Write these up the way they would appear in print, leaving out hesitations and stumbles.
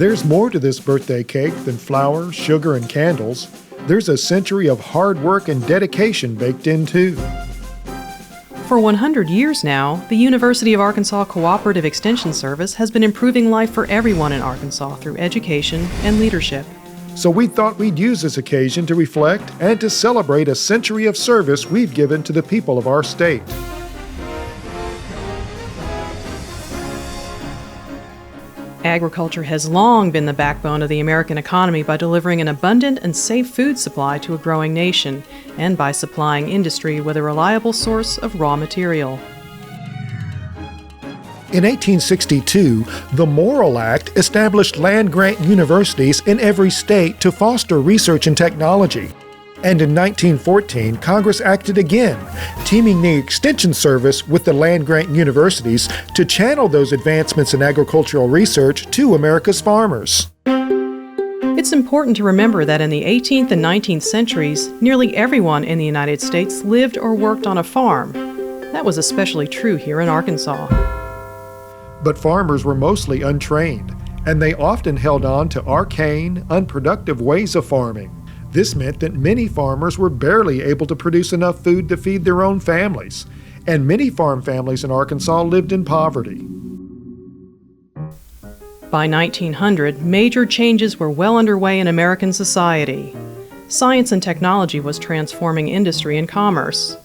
There's more to this birthday cake than flour, sugar, and candles. There's a century of hard work and dedication baked in, too. For 100 years now, the University of Arkansas Cooperative Extension Service has been improving life for everyone in Arkansas through education and leadership. So we thought we'd use this occasion to reflect and to celebrate a century of service we've given to the people of our state. Agriculture has long been the backbone of the American economy by delivering an abundant and safe food supply to a growing nation, and by supplying industry with a reliable source of raw material. In 1862, the Morrill Act established land-grant universities in every state to foster research and technology. And in 1914, Congress acted again, teaming the Extension Service with the land-grant universities to channel those advancements in agricultural research to America's farmers. It's important to remember that in the 18th and 19th centuries, nearly everyone in the United States lived or worked on a farm. That was especially true here in Arkansas. But farmers were mostly untrained, and they often held on to arcane, unproductive ways of farming. This meant that many farmers were barely able to produce enough food to feed their own families, and many farm families in Arkansas lived in poverty. By 1900, major changes were well underway in American society. Science and technology was transforming industry and commerce.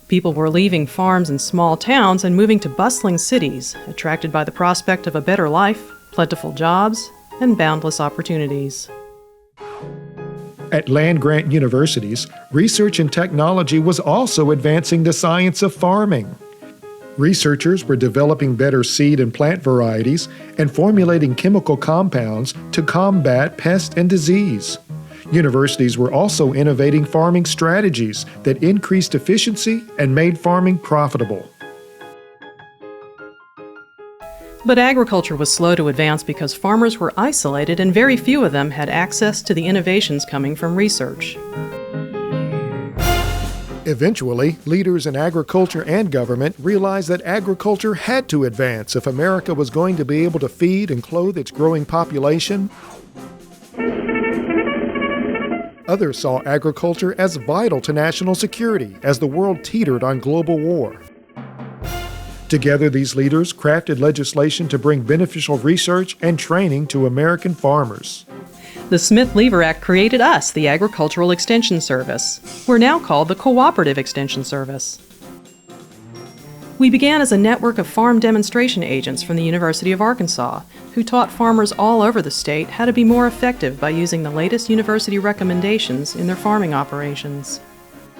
People were leaving farms and small towns and moving to bustling cities, attracted by the prospect of a better life, plentiful jobs, and boundless opportunities. At land-grant universities, research and technology was also advancing the science of farming. Researchers were developing better seed and plant varieties and formulating chemical compounds to combat pest and disease. Universities were also innovating farming strategies that increased efficiency and made farming profitable. But agriculture was slow to advance because farmers were isolated and very few of them had access to the innovations coming from research. Eventually, leaders in agriculture and government realized that agriculture had to advance if America was going to be able to feed and clothe its growing population. Others saw agriculture as vital to national security as the world teetered on global war. Together, these leaders crafted legislation to bring beneficial research and training to American farmers. The Smith-Lever Act created us, the Agricultural Extension Service. We're now called the Cooperative Extension Service. We began as a network of farm demonstration agents from the University of Arkansas, who taught farmers all over the state how to be more effective by using the latest university recommendations in their farming operations.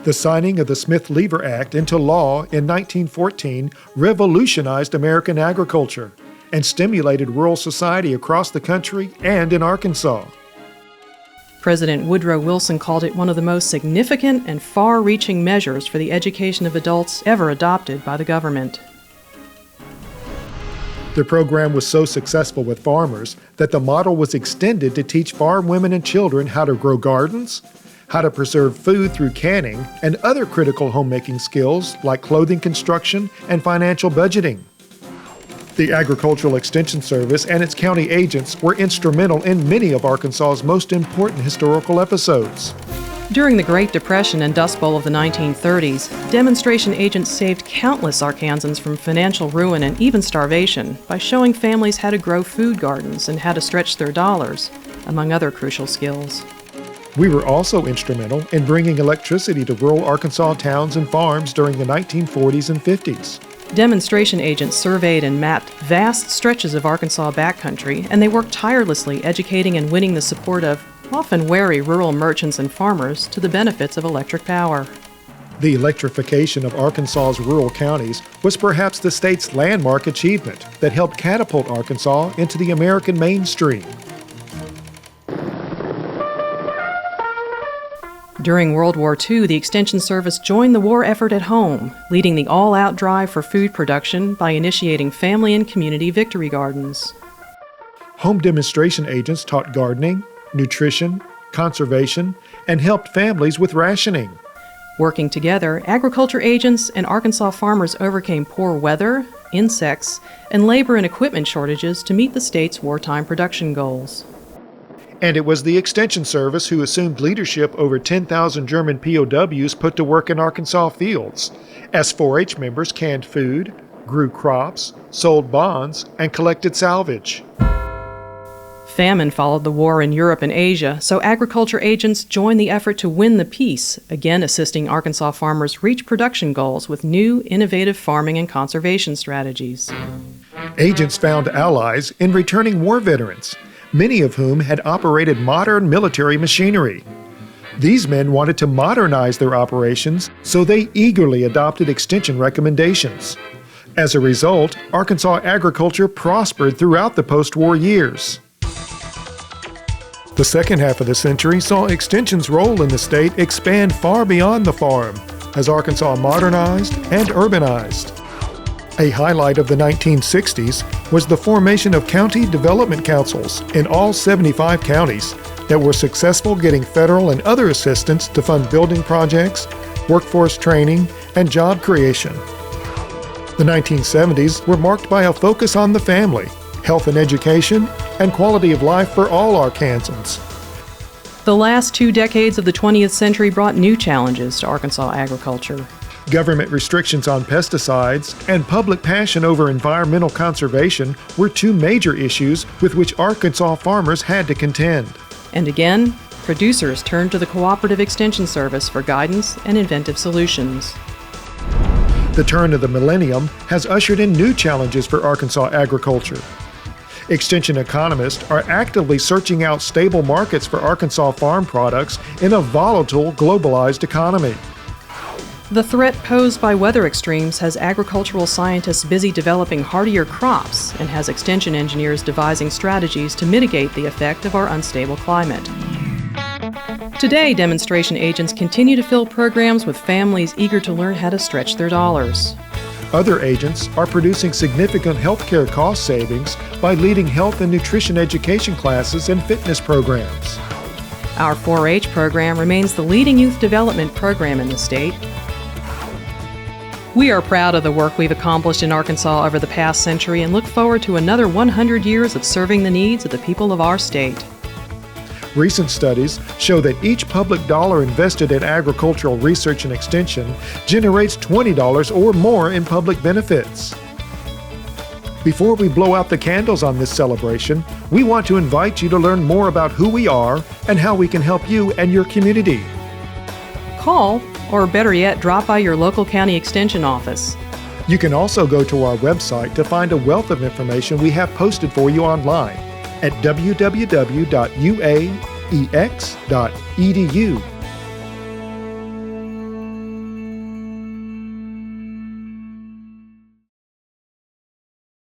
The signing of the Smith-Lever Act into law in 1914 revolutionized American agriculture and stimulated rural society across the country and in Arkansas. President Woodrow Wilson called it one of the most significant and far-reaching measures for the education of adults ever adopted by the government. The program was so successful with farmers that the model was extended to teach farm women and children how to grow gardens, how to preserve food through canning, and other critical homemaking skills like clothing construction and financial budgeting. The Agricultural Extension Service and its county agents were instrumental in many of Arkansas's most important historical episodes. During the Great Depression and Dust Bowl of the 1930s, demonstration agents saved countless Arkansans from financial ruin and even starvation by showing families how to grow food gardens and how to stretch their dollars, among other crucial skills. We were also instrumental in bringing electricity to rural Arkansas towns and farms during the 1940s and 50s. Demonstration agents surveyed and mapped vast stretches of Arkansas backcountry, and they worked tirelessly educating and winning the support of often wary rural merchants and farmers to the benefits of electric power. The electrification of Arkansas's rural counties was perhaps the state's landmark achievement that helped catapult Arkansas into the American mainstream. During World War II, the Extension Service joined the war effort at home, leading the all-out drive for food production by initiating family and community victory gardens. Home demonstration agents taught gardening, nutrition, conservation, and helped families with rationing. Working together, agriculture agents and Arkansas farmers overcame poor weather, insects, and labor and equipment shortages to meet the state's wartime production goals. And it was the Extension Service who assumed leadership over 10,000 German POWs put to work in Arkansas fields, as 4-H members canned food, grew crops, sold bonds, and collected salvage. Famine followed the war in Europe and Asia, so agriculture agents joined the effort to win the peace, again assisting Arkansas farmers reach production goals with new, innovative farming and conservation strategies. Agents found allies in returning war veterans, many of whom had operated modern military machinery. These men wanted to modernize their operations, so they eagerly adopted extension recommendations. As a result, Arkansas agriculture prospered throughout the post-war years. The second half of the century saw Extension's role in the state expand far beyond the farm as Arkansas modernized and urbanized. A highlight of the 1960s was the formation of county development councils in all 75 counties that were successful getting federal and other assistance to fund building projects, workforce training, and job creation. The 1970s were marked by a focus on the family, health and education, and quality of life for all Arkansans. The last 2 decades of the 20th century brought new challenges to Arkansas agriculture. Government restrictions on pesticides and public passion over environmental conservation were 2 major issues with which Arkansas farmers had to contend. And again, producers turned to the Cooperative Extension Service for guidance and inventive solutions. The turn of the millennium has ushered in new challenges for Arkansas agriculture. Extension economists are actively searching out stable markets for Arkansas farm products in a volatile, globalized economy. The threat posed by weather extremes has agricultural scientists busy developing hardier crops and has extension engineers devising strategies to mitigate the effect of our unstable climate. Today, demonstration agents continue to fill programs with families eager to learn how to stretch their dollars. Other agents are producing significant healthcare cost savings by leading health and nutrition education classes and fitness programs. Our 4-H program remains the leading youth development program in the state. We are proud of the work we've accomplished in Arkansas over the past century and look forward to another 100 years of serving the needs of the people of our state. Recent studies show that each public dollar invested in agricultural research and extension generates $20 or more in public benefits. Before we blow out the candles on this celebration, we want to invite you to learn more about who we are and how we can help you and your community. Call, or better yet, drop by your local county extension office. You can also go to our website to find a wealth of information we have posted for you online at www.uaex.edu.